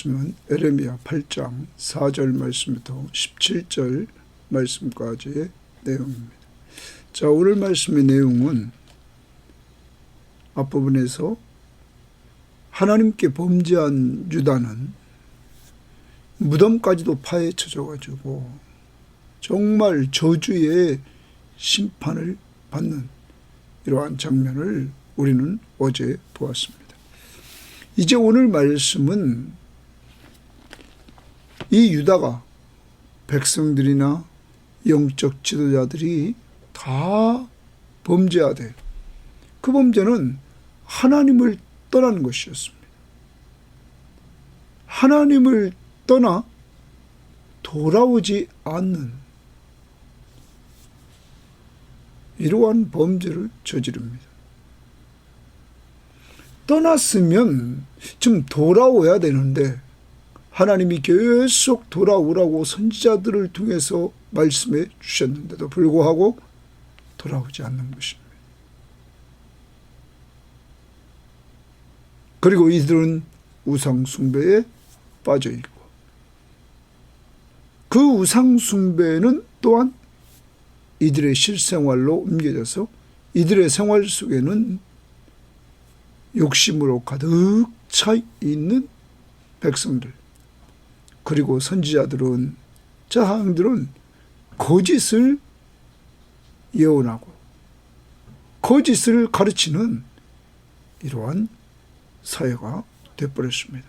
말씀은 에레미야 8장 4절 말씀부터 17절 말씀까지의 내용입니다. 자, 오늘 말씀의 내용은 앞부분에서 하나님께 범죄한 유다는 무덤까지도 파헤쳐져 가지고 정말 저주의 심판을 받는 이러한 장면을 우리는 어제 보았습니다. 이제 오늘 말씀은 이 유다가 백성들이나 영적 지도자들이 다 범죄하되 그 범죄는 하나님을 떠나는 것이었습니다. 하나님을 떠나 돌아오지 않는 이러한 범죄를 저지릅니다. 떠났으면 좀 돌아오야 되는데 하나님이 계속 돌아오라고 선지자들을 통해서 말씀해 주셨는데도 불구하고 돌아오지 않는 것입니다. 그리고 이들은 우상 숭배에 빠져 있고 그 우상 숭배는 또한 이들의 실생활로 옮겨져서 이들의 생활 속에는 욕심으로 가득 차 있는 백성들, 그리고 선지자들은, 자항들은 거짓을 예언하고 거짓을 가르치는 이러한 사회가 되어버렸습니다.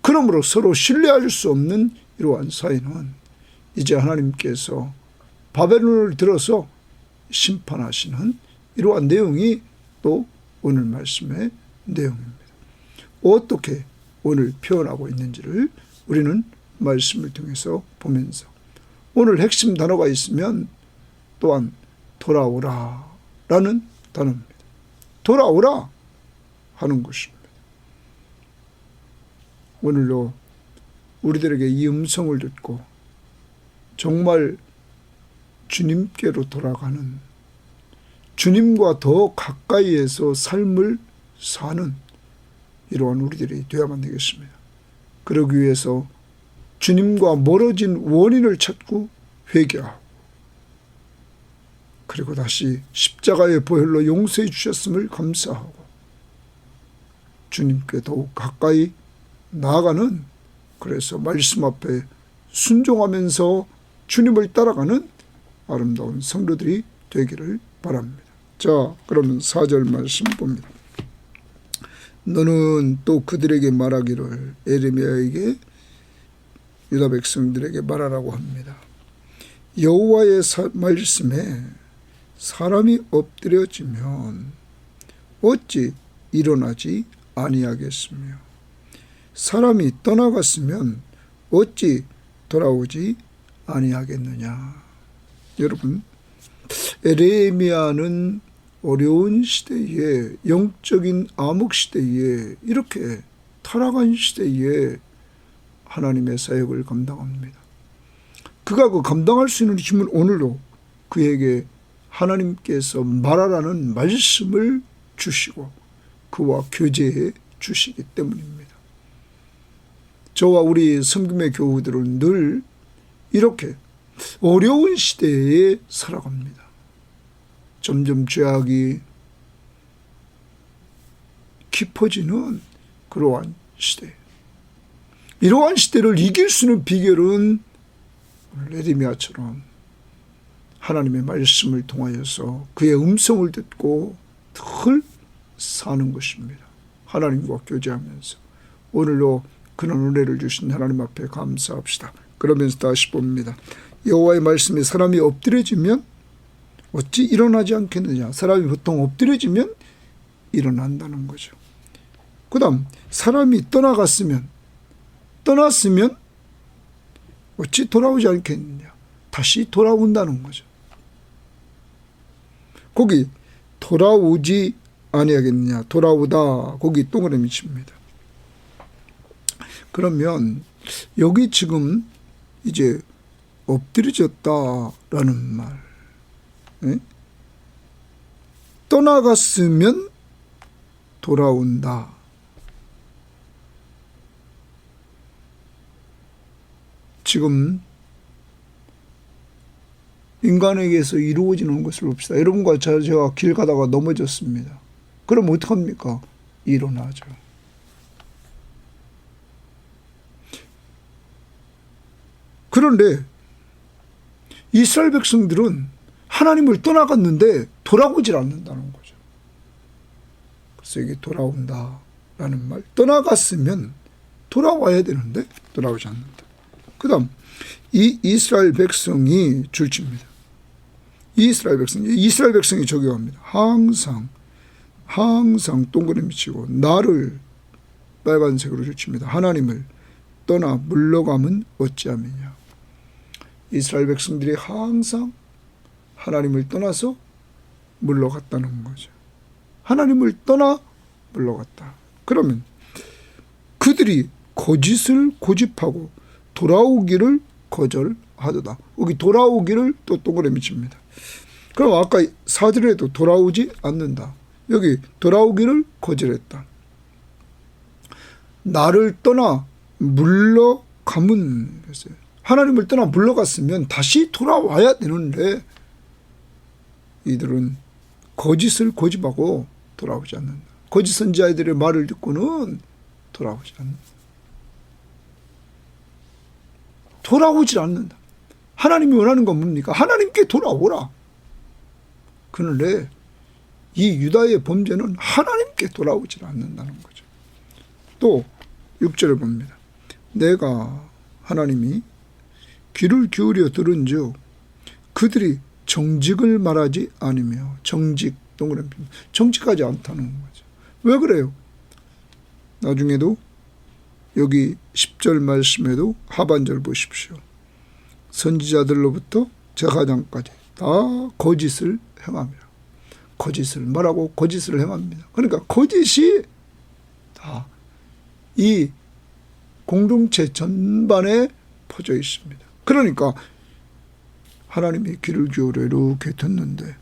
그러므로 서로 신뢰할 수 없는 이러한 사회는 이제 하나님께서 바벨론을 들어서 심판하시는 이러한 내용이 또 오늘 말씀의 내용입니다. 어떻게 오늘 표현하고 있는지를 우리는 말씀을 통해서 보면서 오늘 핵심 단어가 있으면 또한 돌아오라 라는 단어입니다. 돌아오라 하는 것입니다. 오늘도 우리들에게 이 음성을 듣고 정말 주님께로 돌아가는, 주님과 더 가까이에서 삶을 사는 이러한 우리들이 되어야만 되겠습니다. 그러기 위해서 주님과 멀어진 원인을 찾고 회개하고 그리고 다시 십자가의 보혈로 용서해 주셨음을 감사하고 주님께 더욱 가까이 나아가는, 그래서 말씀 앞에 순종하면서 주님을 따라가는 아름다운 성도들이 되기를 바랍니다. 자, 그러면 4절 말씀 봅니다. 너는 또 그들에게 말하기를, 에레미야에게 유다 백성들에게 말하라고 합니다. 여호와의 말씀에 사람이 엎드려지면 어찌 일어나지 아니하겠으며 사람이 떠나갔으면 어찌 돌아오지 아니하겠느냐. 여러분, 에레미야는 어려운 시대에, 영적인 암흑 시대에, 이렇게 타락한 시대에 하나님의 사역을 감당합니다. 그가 그 감당할 수 있는 힘은 오늘도 그에게 하나님께서 말하라는 말씀을 주시고 그와 교제해 주시기 때문입니다. 저와 우리 섬김의 교우들은 늘 이렇게 어려운 시대에 살아갑니다. 점점 죄악이 깊어지는 그러한 시대. 이러한 시대를 이길 수 있는 비결은 에레미야처럼 하나님의 말씀을 통하여서 그의 음성을 듣고 늘 사는 것입니다. 하나님과 교제하면서. 오늘도 그런 은혜를 주신 하나님 앞에 감사합시다. 그러면서 다시 봅니다. 여호와의 말씀에 사람이 엎드려지면 어찌 일어나지 않겠느냐. 사람이 보통 엎드려지면 일어난다는 거죠. 그 다음 사람이 떠났으면 어찌 돌아오지 않겠느냐. 다시 돌아온다는 거죠. 거기 돌아오지 아니하겠느냐. 돌아오다. 거기 동그라미 칩니다. 그러면 여기 지금 이제 엎드려졌다라는 말, 떠나갔으면 돌아온다. 지금 인간에게서 이루어지는 것을 봅시다. 여러분과 제가 길 가다가 넘어졌습니다. 그럼 어떡합니까? 일어나죠. 그런데 이스라엘 백성들은 하나님을 떠나갔는데 돌아오질 않는다는 거죠. 그래서 이게 돌아온다라는 말. 떠나갔으면 돌아와야 되는데 돌아오지 않는다. 그 다음 이 이스라엘 백성이 줄칩니다. 이스라엘 백성이 적용합니다. 항상 동그라미 치고 나를 빨간색으로 줄칩니다. 하나님을 떠나 물러가면 어찌하느냐. 이스라엘 백성들이 항상 하나님을 떠나서 물러갔다는 거죠. 하나님을 떠나 물러갔다. 그러면 그들이 거짓을 고집하고 돌아오기를 거절하도다. 여기 돌아오기를 또 동그라미 칩니다. 그럼 아까 4절에도 돌아오지 않는다. 여기 돌아오기를 거절했다. 나를 떠나 물러가면 했어요. 하나님을 떠나 물러갔으면 다시 돌아와야 되는데 이들은 거짓을 고집하고 돌아오지 않는다. 거짓 선지자들의 말을 듣고는 돌아오지 않는다. 돌아오질 않는다. 하나님이 원하는 건 뭡니까? 하나님께 돌아오라. 그런데 이 유다의 범죄는 하나님께 돌아오질 않는다는 거죠. 또 6절을 봅니다. 내가 하나님이 귀를 기울여 들은즉 그들이 정직을 말하지 않으며 정직하지 않다는 거죠. 왜 그래요? 나중에도 여기 10절 말씀에도 하반절 보십시오. 선지자들로부터 제사장까지 다 거짓을 행합니다. 거짓을 말하고 거짓을 행합니다. 그러니까 거짓이 다 이 공동체 전반에 퍼져 있습니다. 그러니까 하나님이 귀를 기울여 이렇게 듣는데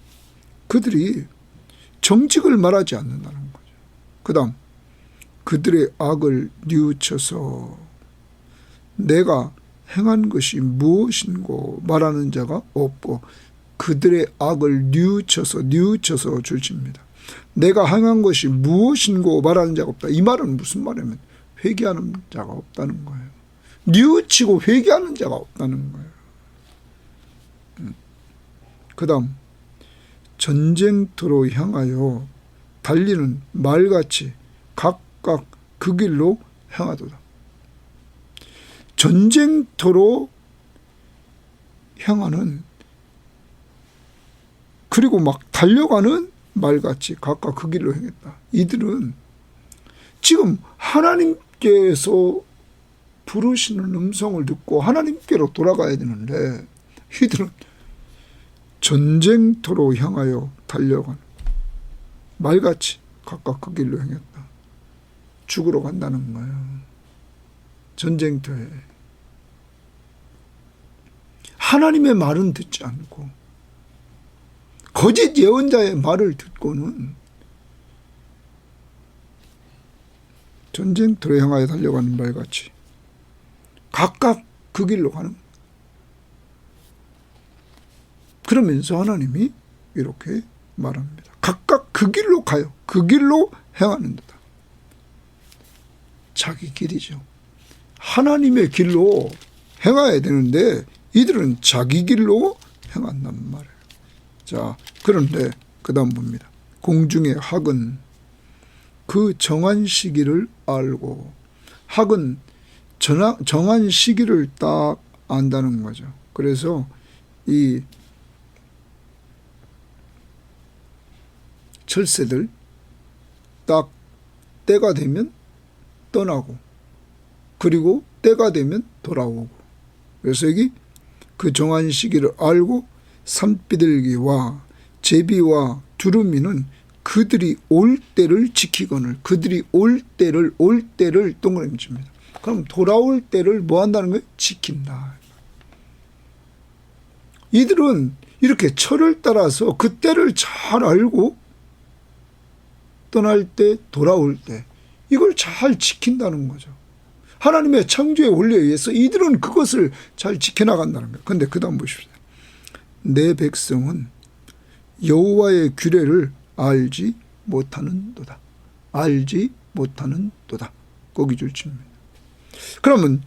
그들이 정직을 말하지 않는다는 거죠. 그 다음 그들의 악을 뉘우쳐서 내가 행한 것이 무엇인고 말하는 자가 없고 그들의 악을 뉘우쳐서 줄칩니다. 내가 행한 것이 무엇인고 말하는 자가 없다. 이 말은 무슨 말이냐면 회개하는 자가 없다는 거예요. 뉘우치고 회개하는 자가 없다는 거예요. 그 다음 전쟁터로 향하여 달리는 말같이 각각 그 길로 향하도다. 전쟁터로 향하는 그리고 막 달려가는 말같이 각각 그 길로 행했다. 이들은 지금 하나님께서 부르시는 음성을 듣고 하나님께로 돌아가야 되는데 이들은 전쟁터로 향하여 달려가는 말같이 각각 그 길로 행했다. 죽으러 간다는 거예요. 전쟁터에. 하나님의 말은 듣지 않고 거짓 예언자의 말을 듣고는 전쟁터로 향하여 달려가는 말같이 각각 그 길로 가는. 그러면서 하나님이 이렇게 말합니다. 각각 그 길로 가요. 그 길로 행하는 듯다. 자기 길이죠. 하나님의 길로 행해야 되는데 이들은 자기 길로 행한단 말이에요. 자, 그런데 그 다음 봅니다. 공중의 학은 그 정한 시기를 알고, 학은 정한 시기를 딱 안다는 거죠. 그래서 이 철새들 딱 때가 되면 떠나고 그리고 때가 되면 돌아오고. 그래서 여기 그 정한 시기를 알고 산비둘기와 제비와 두루미는 그들이 올 때를 지키거늘. 그들이 올 때를 동그라미 칩니다. 그럼 돌아올 때를 뭐 한다는 거예요? 지킨다. 이들은 이렇게 철을 따라서 그 때를 잘 알고 떠날 때 돌아올 때 이걸 잘 지킨다는 거죠. 하나님의 창조의 원리에 의해서 이들은 그것을 잘 지켜나간다는 거예요. 그런데 그 다음 보십시오. 내 백성은 여호와의 규례를 알지 못하는도다. 알지 못하는도다. 거기 줄칩니다. 그러면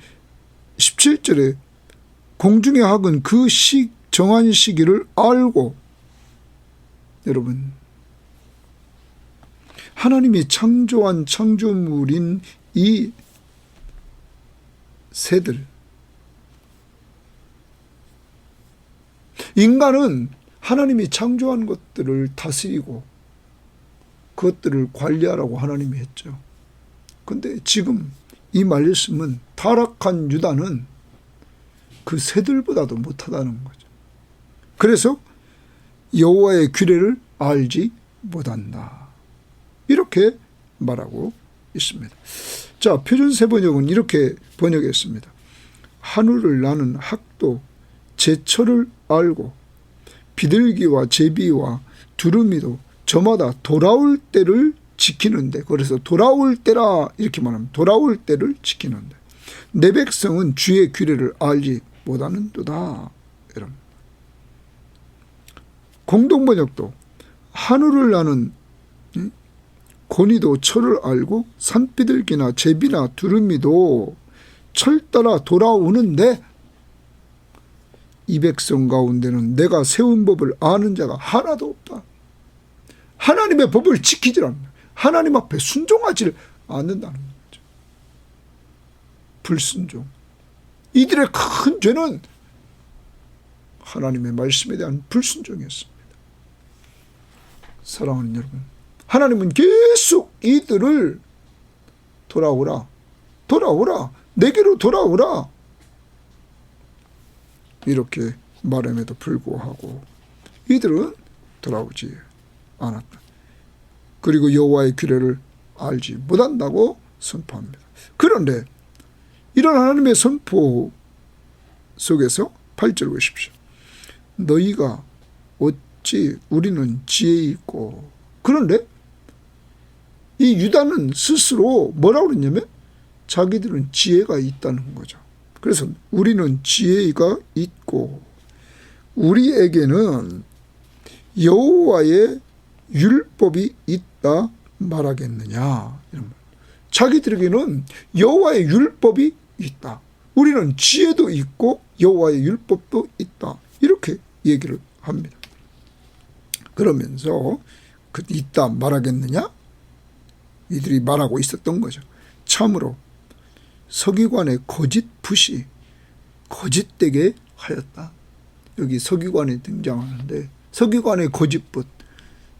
17절에 공중의 학은 그 정한 시기를 알고, 여러분 하나님이 창조한 창조물인 이 새들, 인간은 하나님이 창조한 것들을 다스리고 그것들을 관리하라고 하나님이 했죠. 그런데 지금 이 말씀은 타락한 유다는 그 새들보다도 못하다는 거죠. 그래서 여호와의 규례를 알지 못한다, 이렇게 말하고 있습니다. 자, 표준세 번역은 이렇게 번역했습니다. 하늘을 나는 학도 제철을 알고 비둘기와 제비와 두루미도 저마다 돌아올 때를 지키는데, 그래서 돌아올 때라 이렇게 말하면 돌아올 때를 지키는데 내 백성은 주의 규례를 알지 못하는도다. 이런 공동번역도 하늘을 나는 고니도 철을 알고 산비둘기나 제비나 두루미도 철 따라 돌아오는데 이 백성 가운데는 내가 세운 법을 아는 자가 하나도 없다. 하나님의 법을 지키질 않는다. 하나님 앞에 순종하지 않는다는 거죠. 불순종. 이들의 큰 죄는 하나님의 말씀에 대한 불순종이었습니다. 사랑하는 여러분, 하나님은 계속 이들을 돌아오라, 돌아오라, 내게로 돌아오라, 이렇게 말함에도 불구하고 이들은 돌아오지 않았다. 그리고 여호와의 규례를 알지 못한다고 선포합니다. 그런데 이런 하나님의 선포 속에서 8절 보십시오. 너희가 어찌 우리는 지혜 있고, 그런데 이 유다는 스스로 뭐라고 그랬냐면 자기들은 지혜가 있다는 거죠. 그래서 우리는 지혜가 있고 우리에게는 여호와의 율법이 있다 말하겠느냐. 이런 말. 자기들에게는 여호와의 율법이 있다. 우리는 지혜도 있고 여호와의 율법도 있다. 이렇게 얘기를 합니다. 그러면서 그 있다 말하겠느냐? 이들이 말하고 있었던 거죠. 참으로 서기관의 거짓 붓이 거짓되게 하였다. 여기 서기관이 등장하는데 서기관의 거짓 붓,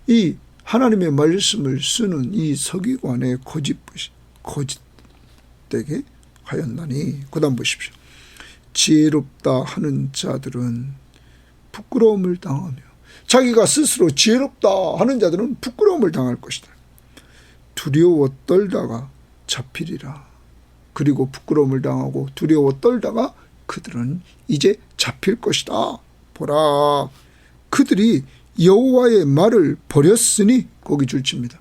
이 하나님의 말씀을 쓰는 이 서기관의 거짓 붓이 거짓되게 하였나니. 그 다음 보십시오. 지혜롭다 하는 자들은 부끄러움을 당하며, 자기가 스스로 지혜롭다 하는 자들은 부끄러움을 당할 것이다. 두려워 떨다가 잡히리라. 그리고 부끄러움을 당하고 두려워 떨다가 그들은 이제 잡힐 것이다. 보라, 그들이 여호와의 말을 버렸으니, 거기 줄칩니다.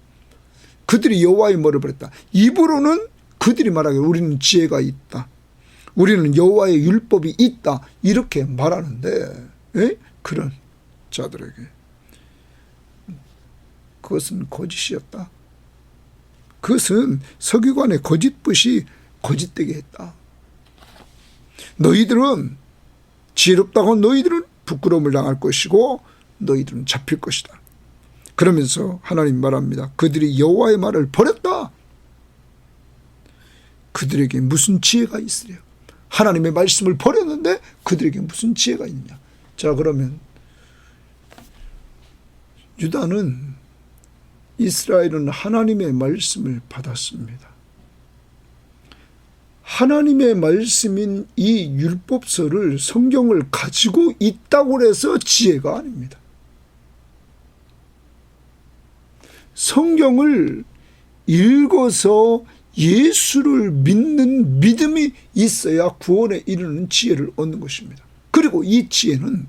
그들이 여호와의 말을 버렸다. 입으로는 그들이 말하기를 우리는 지혜가 있다, 우리는 여호와의 율법이 있다, 이렇게 말하는데 그런 자들에게 그것은 거짓이었다. 그것은 서기관의 거짓붓이 거짓되게 했다. 너희들은 지혜롭다고 한 너희들은 부끄러움을 당할 것이고 너희들은 잡힐 것이다. 그러면서 하나님 말합니다. 그들이 여호와의 말을 버렸다. 그들에게 무슨 지혜가 있으랴. 하나님의 말씀을 버렸는데 그들에게 무슨 지혜가 있느냐. 자, 그러면 유다는, 이스라엘은 하나님의 말씀을 받았습니다. 하나님의 말씀인 이 율법서를, 성경을 가지고 있다고 해서 지혜가 아닙니다. 성경을 읽어서 예수를 믿는 믿음이 있어야 구원에 이르는 지혜를 얻는 것입니다. 그리고 이 지혜는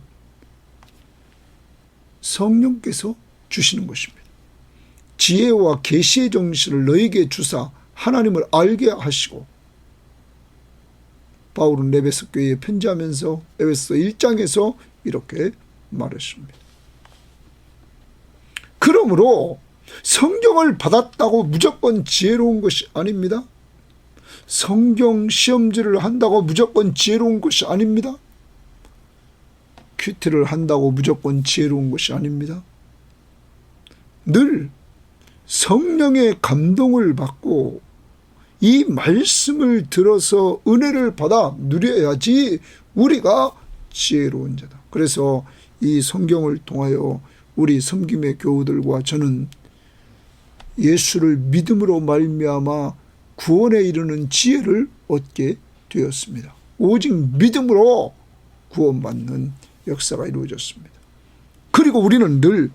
성령께서 주시는 것입니다. 지혜와 계시의 정신을 너에게 주사 하나님을 알게 하시고 바울은 에베소 교회에 편지하면서 에베소 1장에서 이렇게 말했습니다. 그러므로 성경을 받았다고 무조건 지혜로운 것이 아닙니다. 성경 시험지를 한다고 무조건 지혜로운 것이 아닙니다. 큐티를 한다고 무조건 지혜로운 것이 아닙니다. 늘 성령의 감동을 받고 이 말씀을 들어서 은혜를 받아 누려야지 우리가 지혜로운 자다. 그래서 이 성경을 통하여 우리 섬김의 교우들과 저는 예수를 믿음으로 말미암아 구원에 이르는 지혜를 얻게 되었습니다. 오직 믿음으로 구원받는 역사가 이루어졌습니다. 그리고 우리는 늘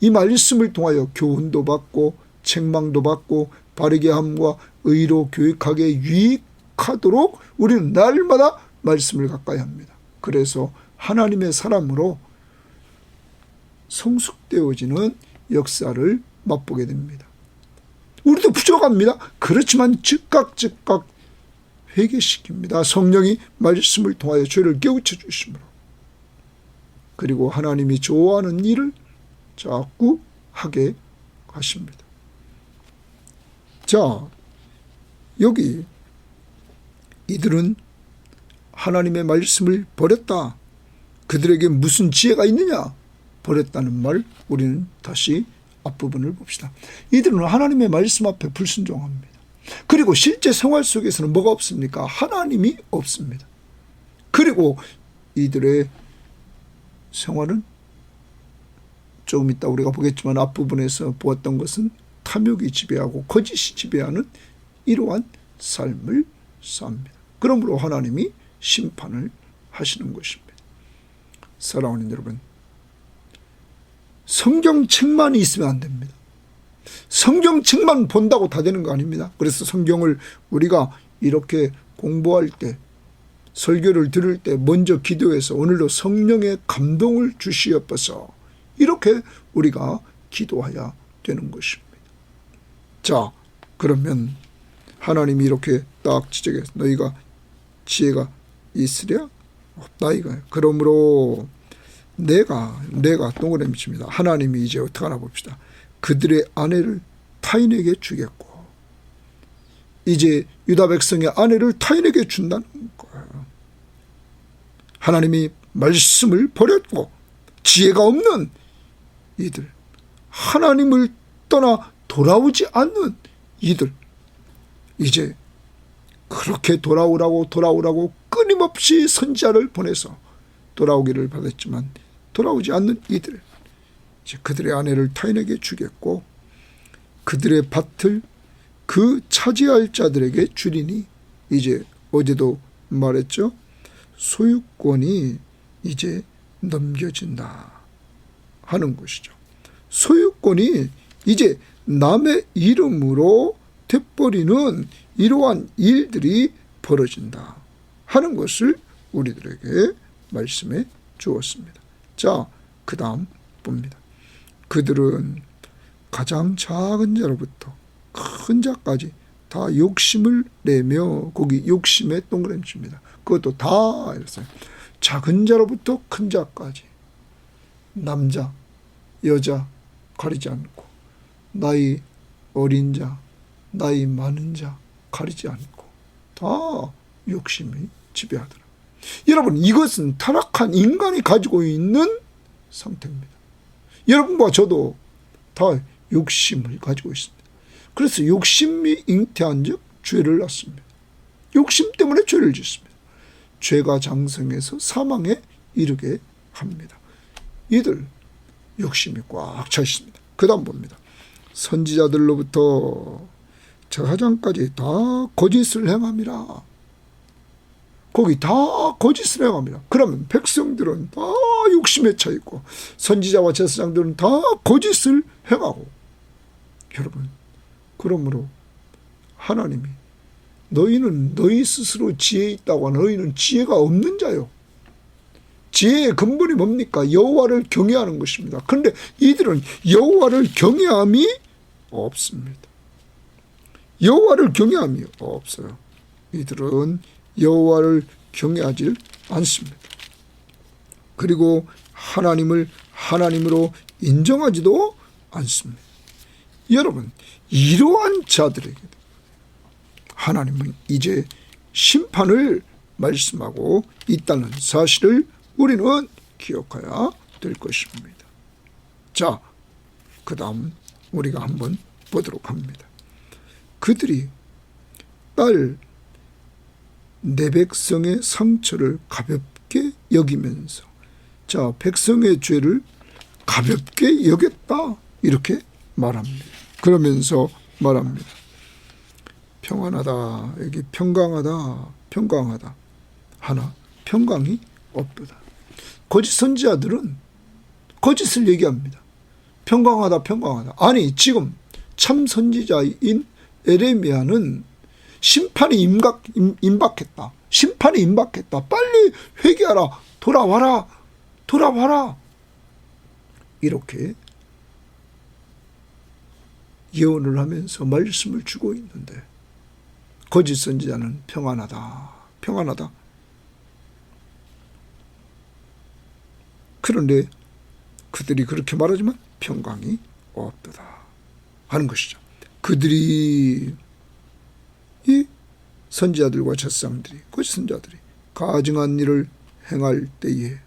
이 말씀을 통하여 교훈도 받고 책망도 받고 바르게 함과 의로 교육하게 유익하도록 우리는 날마다 말씀을 가까이 합니다. 그래서 하나님의 사람으로 성숙되어지는 역사를 맛보게 됩니다. 우리도 부족합니다. 그렇지만 즉각 회개시킵니다. 성령이 말씀을 통하여 죄를 깨우쳐 주심으로. 그리고 하나님이 좋아하는 일을 자꾸 하게 하십니다. 자, 여기 이들은 하나님의 말씀을 버렸다. 그들에게 무슨 지혜가 있느냐? 버렸다는 말, 우리는 다시 앞부분을 봅시다. 이들은 하나님의 말씀 앞에 불순종합니다. 그리고 실제 생활 속에서는 뭐가 없습니까? 하나님이 없습니다. 그리고 이들의 생활은 조금 이따 우리가 보겠지만 앞부분에서 보았던 것은 탐욕이 지배하고 거짓이 지배하는 이러한 삶을 삽니다. 그러므로 하나님이 심판을 하시는 것입니다. 사랑하는 여러분, 성경책만 있으면 안 됩니다. 성경책만 본다고 다 되는 거 아닙니다. 그래서 성경을 우리가 이렇게 공부할 때, 설교를 들을 때 먼저 기도해서 오늘도 성령의 감동을 주시옵소서, 이렇게 우리가 기도해야 되는 것입니다. 자, 그러면 하나님이 이렇게 딱 지적해서 너희가 지혜가 있으랴? 없다 이거예요. 그러므로 내가 동그라미 칩니다. 하나님이 이제 어떻게 하나 봅시다. 그들의 아내를 타인에게 주겠고, 이제 유다 백성의 아내를 타인에게 준다는 거예요. 하나님이 말씀을 버렸고 지혜가 없는 이들, 하나님을 떠나 돌아오지 않는 이들, 이제 그렇게 돌아오라고 끊임없이 선지자를 보내서 돌아오기를 바랬지만 돌아오지 않는 이들, 이제 그들의 아내를 타인에게 주겠고 그들의 밭을 그 차지할 자들에게 주리니, 이제 어제도 말했죠. 소유권이 이제 넘겨진다 하는 것이죠. 소유권이 이제 남의 이름으로 돼버리는 이러한 일들이 벌어진다 하는 것을 우리들에게 말씀해 주었습니다. 자, 그 다음 봅니다. 그들은 가장 작은 자로부터 큰 자까지 다 욕심을 내며, 거기 욕심의 동그라미 칩니다. 그것도 다 이랬어요. 작은 자로부터 큰 자까지, 남자, 여자 가리지 않고, 나이 어린 자, 나이 많은 자 가리지 않고 다 욕심이 지배하더라. 여러분, 이것은 타락한 인간이 가지고 있는 상태입니다. 여러분과 저도 다 욕심을 가지고 있습니다. 그래서 욕심이 잉태한 즉 죄를 낳습니다. 욕심 때문에 죄를 짓습니다. 죄가 장성해서 사망에 이르게 합니다. 이들 욕심이 꽉 차 있습니다. 그 다음 봅니다. 선지자들로부터 제사장까지 다 거짓을 행함이라. 거기 다 거짓을 행합니다. 그러면 백성들은 다 욕심에 차 있고 선지자와 제사장들은 다 거짓을 행하고, 여러분, 그러므로 하나님이 너희는 너희 스스로 지혜 있다고, 너희는 지혜가 없는 자요. 지혜의 근본이 뭡니까? 여호와를 경외하는 것입니다. 그런데 이들은 여호와를 경외함이 없습니다. 여호와를 경외함이 없어요. 이들은 여호와를 경외하지 않습니다. 그리고 하나님을 하나님으로 인정하지도 않습니다. 여러분, 이러한 자들에게 하나님은 이제 심판을 말씀하고 있다는 사실을 우리는 기억해야 될 것입니다. 자, 그 다음 우리가 한번 보도록 합니다. 그들이 딸 내 백성의 상처를 가볍게 여기면서, 자, 백성의 죄를 가볍게 여겼다 이렇게 말합니다. 그러면서 말합니다. 평안하다, 여기 평강하다, 평강하다 하나 평강이 없도다. 거짓 선지자들은 거짓을 얘기합니다. 평강하다, 평강하다. 아니, 지금 참 선지자인 에레미야는 심판이 임박했다. 심판이 임박했다. 빨리 회개하라. 돌아와라. 돌아와라. 이렇게 예언을 하면서 말씀을 주고 있는데 거짓 선지자는 평안하다. 평안하다. 그런데 그들이 그렇게 말하지만 평강이 없도다 하는 것이죠. 그들이 이 선지자들과 제사장들이, 거짓 선지자들이 가증한 일을 행할 때에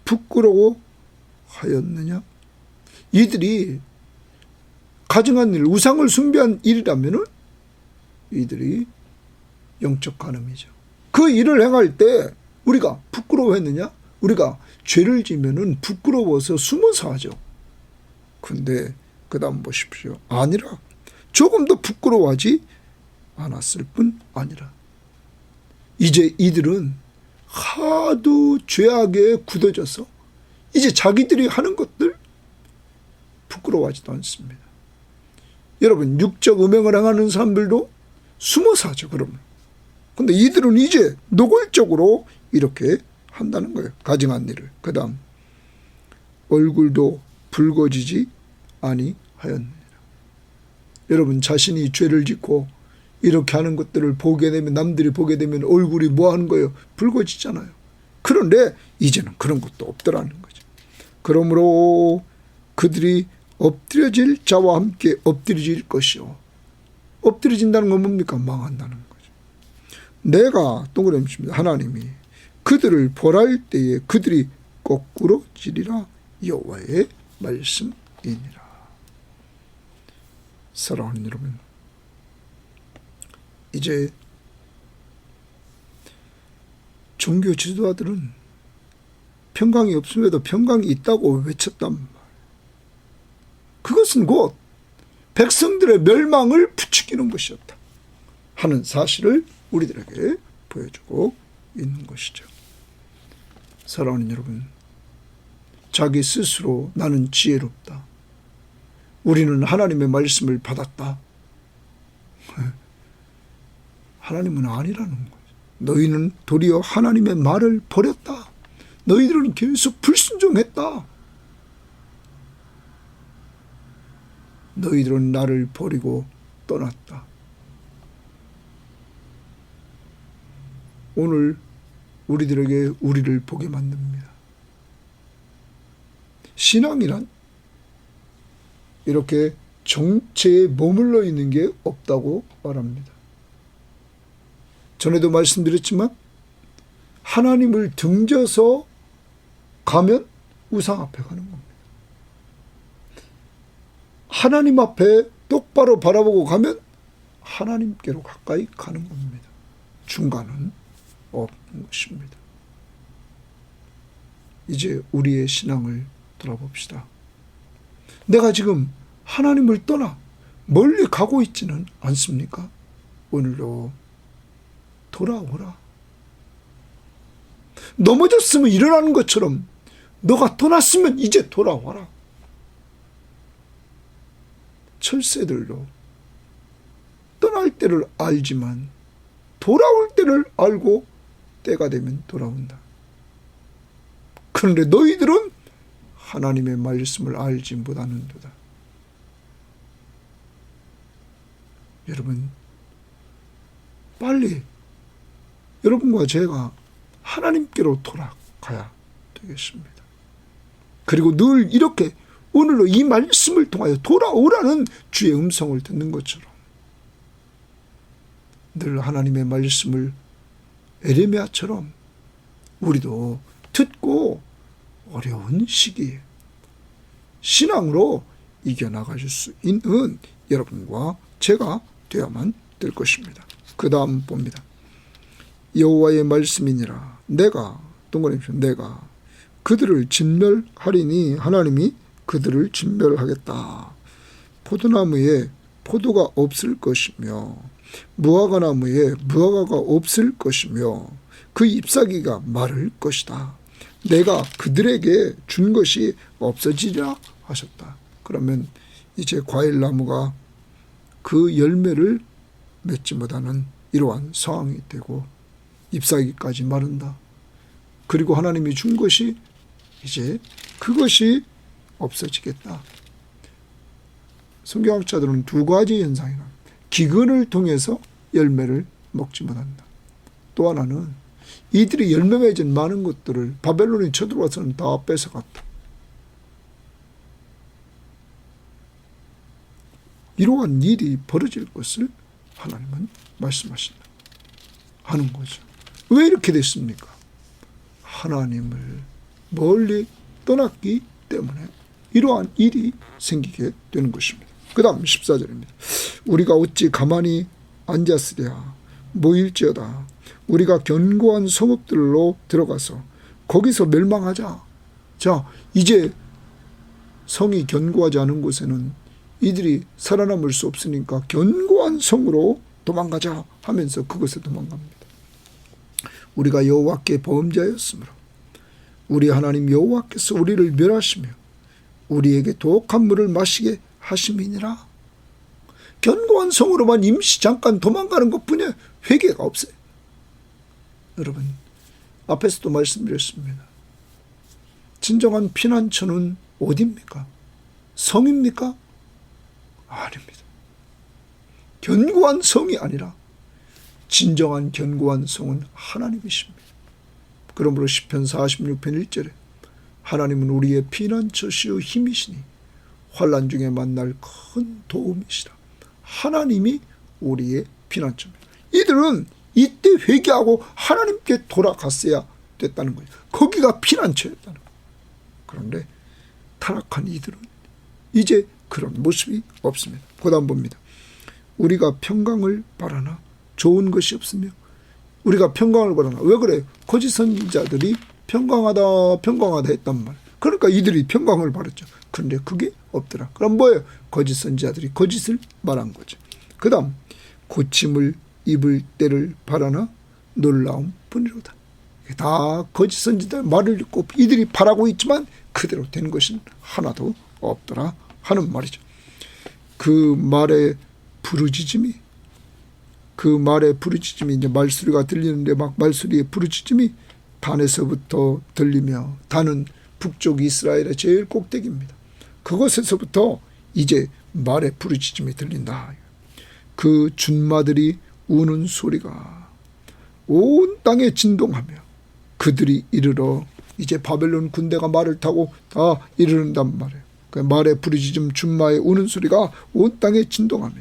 부끄러워 하였느냐? 이들이 가증한 일, 우상을 숭배한 일이라면은 이들이 영적 간음이죠. 그 일을 행할 때 우리가 부끄러워했느냐? 우리가 죄를 지면은 부끄러워서 숨어서 하죠. 근데 그 다음 보십시오. 아니라 조금도 부끄러워하지 않았을 뿐 아니라 이제 이들은 하도 죄악에 굳어져서 이제 자기들이 하는 것들 부끄러워하지도 않습니다. 여러분, 육적 음행을 행하는 사람들도 숨어서 하죠. 그러면. 근데 이들은 이제 노골적으로 이렇게 한다는 거예요. 가증한 일을. 그 다음 얼굴도 붉어지지 아니하였느니라. 여러분, 자신이 죄를 짓고 이렇게 하는 것들을 보게 되면, 남들이 보게 되면 얼굴이 뭐 하는 거예요? 붉어지잖아요. 그런데 이제는 그런 것도 없더라는 거죠. 그러므로 그들이 엎드려질 자와 함께 엎드려질 것이요. 엎드려진다는 건 뭡니까? 망한다는 거죠. 내가 동그라미 칩니다. 하나님이 그들을 벌할 때에 그들이 거꾸로 지리라 여호와의 말씀이니라. 사랑하는 여러분, 이제 종교 지도자들은 평강이 없음에도 평강이 있다고 외쳤단 말이에요. 그것은 곧 백성들의 멸망을 부추기는 것이었다 하는 사실을 우리들에게 보여주고 있는 것이죠. 사랑하는 여러분, 자기 스스로 나는 지혜롭다, 우리는 하나님의 말씀을 받았다, 하나님은 아니라는 거죠. 너희는 도리어 하나님의 말을 버렸다. 너희들은 계속 불순종했다. 너희들은 나를 버리고 떠났다. 오늘 우리들에게 우리를 보게 만듭니다. 신앙이란 이렇게 정체에 머물러 있는 게 없다고 말합니다. 전에도 말씀드렸지만 하나님을 등져서 가면 우상 앞에 가는 겁니다. 하나님 앞에 똑바로 바라보고 가면 하나님께로 가까이 가는 겁니다. 중간은 없는 것입니다. 이제 우리의 신앙을 돌아봅시다. 내가 지금 하나님을 떠나 멀리 가고 있지는 않습니까? 오늘도 돌아오라. 넘어졌으면 일어나는 것처럼 너가 떠났으면 이제 돌아와라. 철새들도 떠날 때를 알지만 돌아올 때를 알고 때가 되면 돌아온다. 그런데 너희들은 하나님의 말씀을 알지 못하는도다. 여러분, 빨리 여러분과 제가 하나님께로 돌아가야 되겠습니다. 그리고 늘 이렇게 오늘로 이 말씀을 통하여 돌아오라는 주의 음성을 듣는 것처럼 늘 하나님의 말씀을 에레미야처럼 우리도 듣고 어려운 시기에 신앙으로 이겨나가실 수 있는 여러분과 제가 되어야만 될 것입니다. 그 다음 봅니다. 여호와의 말씀이니라 내가 그들을 진멸하리니 하나님이 그들을 진멸하겠다. 포도나무에 포도가 없을 것이며 무화과나무에 무화과가 없을 것이며 그 잎사귀가 마를 것이다. 내가 그들에게 준 것이 없어지리라 하셨다. 그러면 이제 과일나무가 그 열매를 맺지 못하는 이러한 상황이 되고 잎사귀까지 마른다. 그리고 하나님이 준 것이 이제 그것이 없어지겠다. 성경학자들은 두 가지 현상이나 기근을 통해서 열매를 먹지 못한다. 또 하나는 이들이 열매 맺은 많은 것들을 바벨론이 쳐들어와서는 다 뺏어갔다. 이러한 일이 벌어질 것을 하나님은 말씀하신다. 하는 거죠. 왜 이렇게 됐습니까? 하나님을 멀리 떠났기 때문에 이러한 일이 생기게 되는 것입니다. 그 다음 14절입니다. 우리가 어찌 가만히 앉았으랴. 모일지어다. 우리가 견고한 성읍들로 들어가서 거기서 멸망하자. 자, 이제 성이 견고하지 않은 곳에는 이들이 살아남을 수 없으니까 견고한 성으로 도망가자 하면서 그곳에 도망갑니다. 우리가 여호와께 범죄하였으므로 우리 하나님 여호와께서 우리를 멸하시며 우리에게 독한 물을 마시게 하심이니라. 견고한 성으로만 임시 잠깐 도망가는 것뿐이야. 회개가 없어요. 여러분, 앞에서도 말씀드렸습니다. 진정한 피난처는 어디입니까? 성입니까? 아닙니다. 견고한 성이 아니라 진정한 견고한 성은 하나님이십니다. 그러므로 시편 46편 1절에 하나님은 우리의 피난처시요 힘이시니 환난 중에 만날 큰 도움이시라. 하나님이 우리의 피난처입니다. 이들은 이때 회개하고 하나님께 돌아갔어야 됐다는 거예요. 거기가 피난처였다는 거예요. 그런데 타락한 이들은 이제 그런 모습이 없습니다. 그 다음 봅니다. 우리가 평강을 바라나 좋은 것이 없으며 우리가 평강을 바라나. 왜 그래요? 거짓 선지자들이 평강하다 했단 말이에요. 그러니까 이들이 평강을 바랐죠. 그런데 그게 없더라. 그럼 뭐예요? 거짓 선지자들이 거짓을 말한 거죠. 그 다음 고침을 입을 때를 바라나 놀라움 뿐이로다. 다 거짓 선지자들 말을 듣고 이들이 바라고 있지만 그대로 된 것은 하나도 없더라 하는 말이죠. 그 말의 부르짖음이 이제 말소리가 들리는데 막 말소리의 부르짖음이 단에서부터 들리며 단은 북쪽 이스라엘의 제일 꼭대기입니다. 그곳에서부터 이제 말의 부르짖음이 들린다. 그 준마들이 우는 소리가 온 땅에 진동하며 그들이 이르러 이제 바벨론 군대가 말을 타고 다 이르는단 말이에요. 그 말의 부르짖음 준마의 우는 소리가 온 땅에 진동하며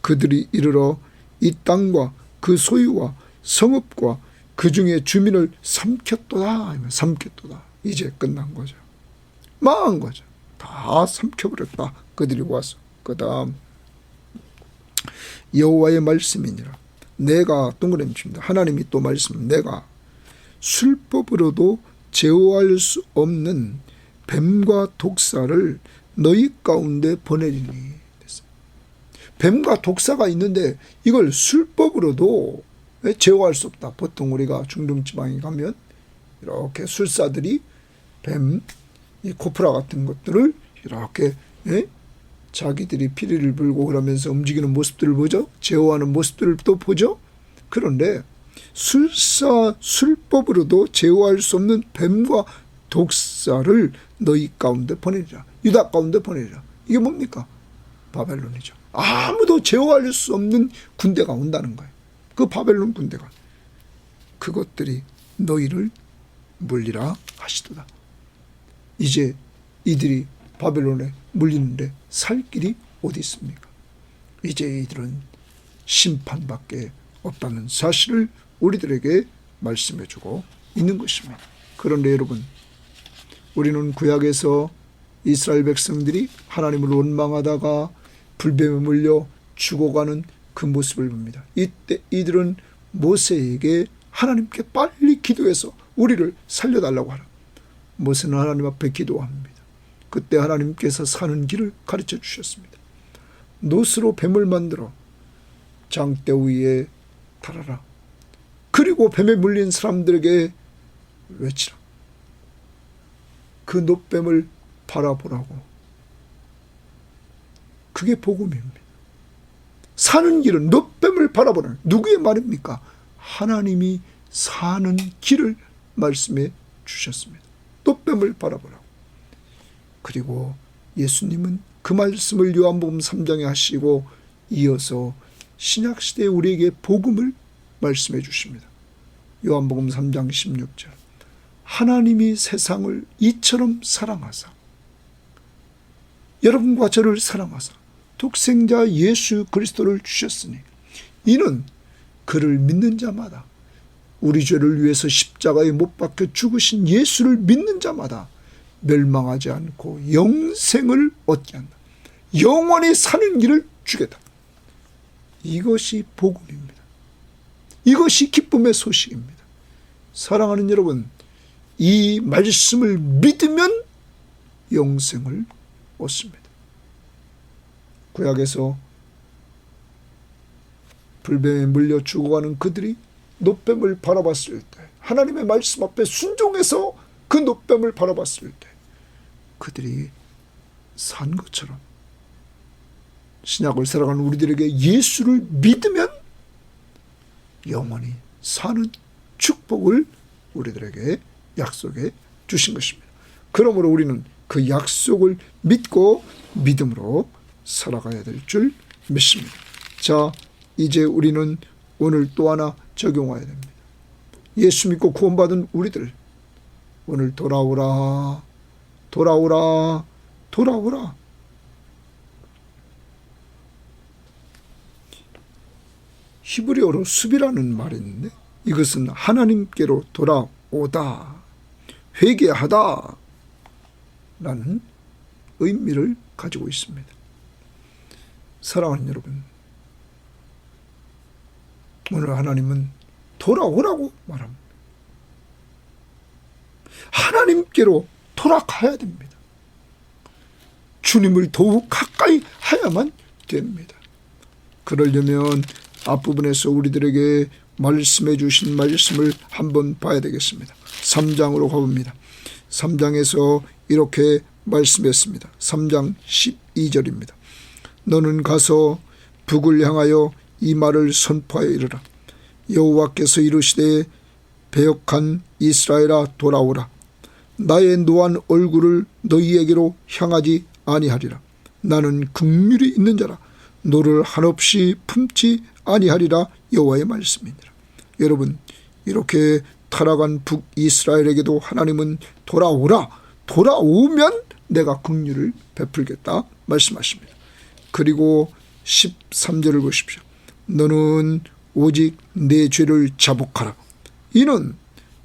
그들이 이르러 이 땅과 그 소유와 성읍과 그 중에 주민을 삼켰도다. 이제 끝난 거죠. 망한 거죠. 다 삼켜버렸다. 그들이 와서. 그 다음 여호와의 말씀이니라. 내가 동그라미 칩니다. 하나님이 또 말씀. 내가 술법으로도 제어할 수 없는 뱀과 독사를 너희 가운데 보내리니. 뱀과 독사가 있는데 이걸 술법으로도 제어할 수 없다. 보통 우리가 중동지방에 가면 이렇게 술사들이 뱀, 이 코프라 같은 것들을 이렇게 자기들이 피리를 불고 그러면서 움직이는 모습들을 보죠. 제어하는 모습들을 또 보죠. 그런데 술법으로도 제어할 수 없는 뱀과 독사를 너희 가운데 보내리라. 유다 가운데 보내리라. 이게 뭡니까? 바벨론이죠. 아무도 제어할 수 없는 군대가 온다는 거예요. 그 바벨론 군대가. 그것들이 너희를 물리라 하시도다. 이제 이들이 바벨론에 물리는데 살 길이 어디 있습니까? 이제 이들은 심판밖에 없다는 사실을 우리들에게 말씀해주고 있는 것입니다. 그런데 여러분, 우리는 구약에서 이스라엘 백성들이 하나님을 원망하다가 불뱀에 물려 죽어가는 그 모습을 봅니다. 이때 이들은 모세에게 하나님께 빨리 기도해서 우리를 살려달라고 하라. 모세는 하나님 앞에 기도합니다. 그때 하나님께서 사는 길을 가르쳐 주셨습니다. 노스로 뱀을 만들어 장대 위에 달아라. 그리고 뱀에 물린 사람들에게 외치라. 그 노뱀을 바라보라고. 그게 복음입니다. 사는 길은 노뱀을 바라보라. 누구의 말입니까? 하나님이 사는 길을 말씀해 주셨습니다. 노뱀을 바라보라고. 그리고 예수님은 그 말씀을 요한복음 3장에 하시고 이어서 신약시대에 우리에게 복음을 말씀해 주십니다. 요한복음 3장 16절. 하나님이 세상을 이처럼 사랑하사 여러분과 저를 사랑하사 독생자 예수 그리스도를 주셨으니 이는 그를 믿는 자마다, 우리 죄를 위해서 십자가에 못 박혀 죽으신 예수를 믿는 자마다 멸망하지 않고 영생을 얻게 한다. 영원히 사는 길을 주겠다. 이것이 복음입니다. 이것이 기쁨의 소식입니다. 사랑하는 여러분, 이 말씀을 믿으면 영생을 얻습니다. 구약에서 불뱀에 물려 죽어가는 그들이 노뱀을 바라봤을 때, 하나님의 말씀 앞에 순종해서 그 노뱀을 바라봤을 때 그들이 산 것처럼 신약을 살아가는 우리들에게 예수를 믿으면 영원히 사는 축복을 우리들에게 약속해 주신 것입니다. 그러므로 우리는 그 약속을 믿고 믿음으로 살아가야 될 줄 믿습니다. 자, 이제 우리는 오늘 또 하나 적용해야 됩니다. 예수 믿고 구원받은 우리들, 오늘 돌아오라, 돌아오라, 돌아오라. 히브리어로 숲이라는 말이 있는데 이것은 하나님께로 돌아오다, 회개하다 라는 의미를 가지고 있습니다. 사랑하는 여러분, 오늘 하나님은 돌아오라고 말합니다. 하나님께로 돌아가야 됩니다. 주님을 더욱 가까이 해야만 됩니다. 그러려면 앞부분에서 우리들에게 말씀해 주신 말씀을 한번 봐야 되겠습니다. 3장으로 가봅니다. 3장에서 이렇게 말씀했습니다. 3장 12절입니다. 너는 가서 북을 향하여 이 말을 선포하여 이르라. 여호와께서 이르시되 배역한 이스라엘아 돌아오라. 나의 노한 얼굴을 너희에게로 향하지 아니하리라. 나는 긍휼이 있는 자라. 너를 한없이 품지 아니하리라. 여호와의 말씀이니라. 여러분, 이렇게 타락한 북이스라엘에게도 하나님은 돌아오라, 돌아오면 내가 긍휼을 베풀겠다 말씀하십니다. 그리고 13절을 보십시오. 너는 오직 내 죄를 자복하라. 이는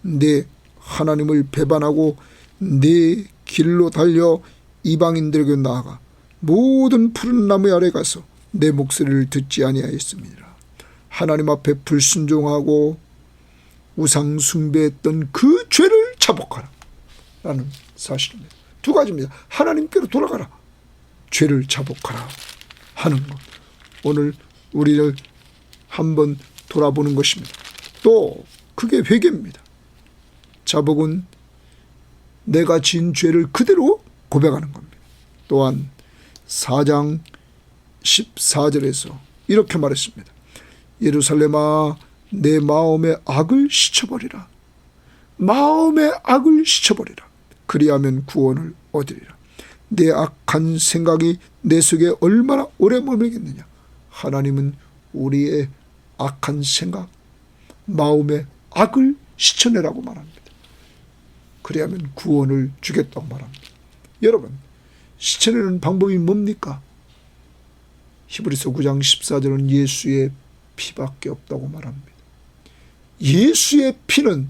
내 하나님을 배반하고 내 길로 달려 이방인들에게 나아가 모든 푸른 나무 아래 가서 내 목소리를 듣지 아니하였습니다. 하나님 앞에 불순종하고 우상 숭배했던 그 죄를 자복하라 라는 사실입니다. 두 가지입니다. 하나님께로 돌아가라, 죄를 자복하라 하는 것. 오늘 우리를 한번 돌아보는 것입니다. 또 그게 회개입니다. 자복은 내가 지은 죄를 그대로 고백하는 겁니다. 또한 4장 14절에서 이렇게 말했습니다. 예루살렘아, 내 마음의 악을 씻어버리라. 마음의 악을 씻어버리라. 그리하면 구원을 얻으리라. 내 악한 생각이 내 속에 얼마나 오래 머물겠느냐. 하나님은 우리의 악한 생각, 마음의 악을 씻어내라고 말합니다. 그래야만 구원을 주겠다고 말합니다. 여러분, 씻어내는 방법이 뭡니까? 히브리서 9장 14절은 예수의 피밖에 없다고 말합니다. 예수의 피는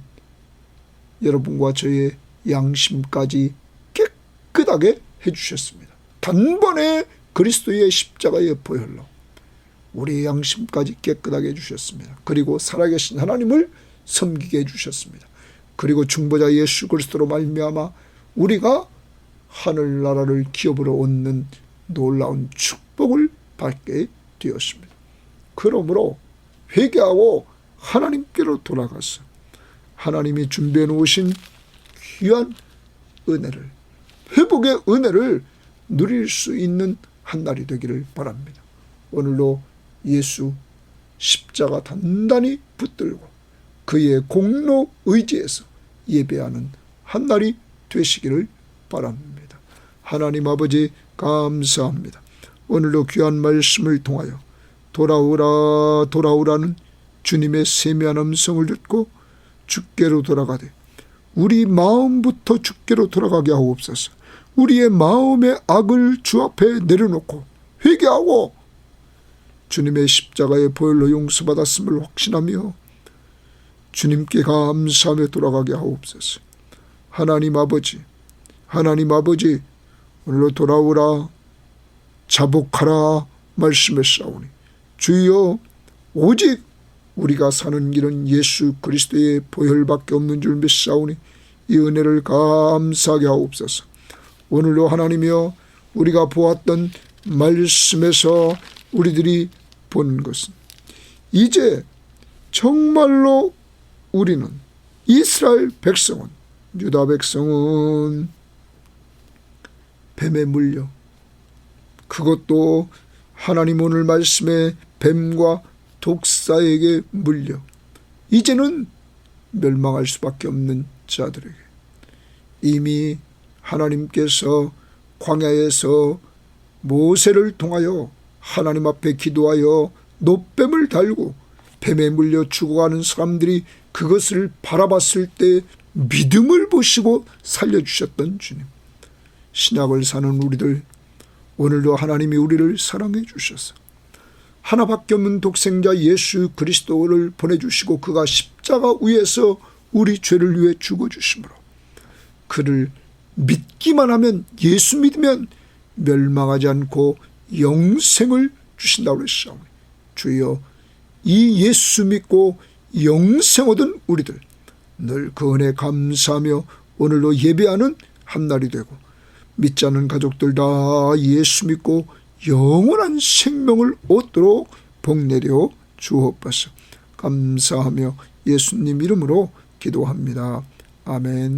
여러분과 저의 양심까지 깨끗하게 해주셨습니다. 단번에 그리스도의 십자가의 보혈로 우리의 양심까지 깨끗하게 해주셨습니다. 그리고 살아계신 하나님을 섬기게 해주셨습니다. 그리고 중보자 예수 그리스도로 말미암아 우리가 하늘나라를 기업으로 얻는 놀라운 축복을 받게 되었습니다. 그러므로 회개하고 하나님께로 돌아가서 하나님이 준비해 놓으신 귀한 은혜를, 회복의 은혜를 누릴 수 있는 한 날이 되기를 바랍니다. 오늘도 예수 십자가 단단히 붙들고 그의 공로 의지에서 예배하는 한 날이 되시기를 바랍니다. 하나님 아버지 감사합니다. 오늘도 귀한 말씀을 통하여 돌아오라 돌아오라는 주님의 세미한 음성을 듣고 주께로 돌아가되 우리 마음부터 주께로 돌아가게 하옵소서. 우리의 마음의 악을 주 앞에 내려놓고 회개하고 주님의 십자가의 보혈로 용서받았음을 확신하며 주님께 감사하며 돌아가게 하옵소서. 하나님 아버지 오늘로 돌아오라 자복하라 말씀했사오니 주여 오직 우리가 사는 길은 예수 그리스도의 보혈밖에 없는 줄 믿사오니 이 은혜를 감사하게 하옵소서. 오늘도 하나님이여 우리가 보았던 말씀에서 우리들이 본 것은 이제 정말로 우리는 이스라엘 백성은 유다 백성은 뱀에 물려 그것도 하나님 오늘 말씀에 뱀과 독사에게 물려 이제는 멸망할 수밖에 없는 자들에게 이미 하나님께서 광야에서 모세를 통하여 하나님 앞에 기도하여 노뱀을 달고 뱀에 물려 죽어가는 사람들이 그것을 바라봤을 때 믿음을 보시고 살려주셨던 주님, 신약을 사는 우리들 오늘도 하나님이 우리를 사랑해 주셔서 하나밖에 없는 독생자 예수 그리스도를 보내주시고 그가 십자가 위에서 우리 죄를 위해 죽어주심으로 그를 믿기만 하면 예수 믿으면 멸망하지 않고 영생을 주신다고 그랬사오니 주여 이 예수 믿고 영생 얻은 우리들 늘 그 은혜 감사하며 오늘로 예배하는 한 날이 되고 믿지 않는 가족들 다 예수 믿고 영원한 생명을 얻도록 복내려 주옵소서. 감사하며 예수님 이름으로 기도합니다. 아멘.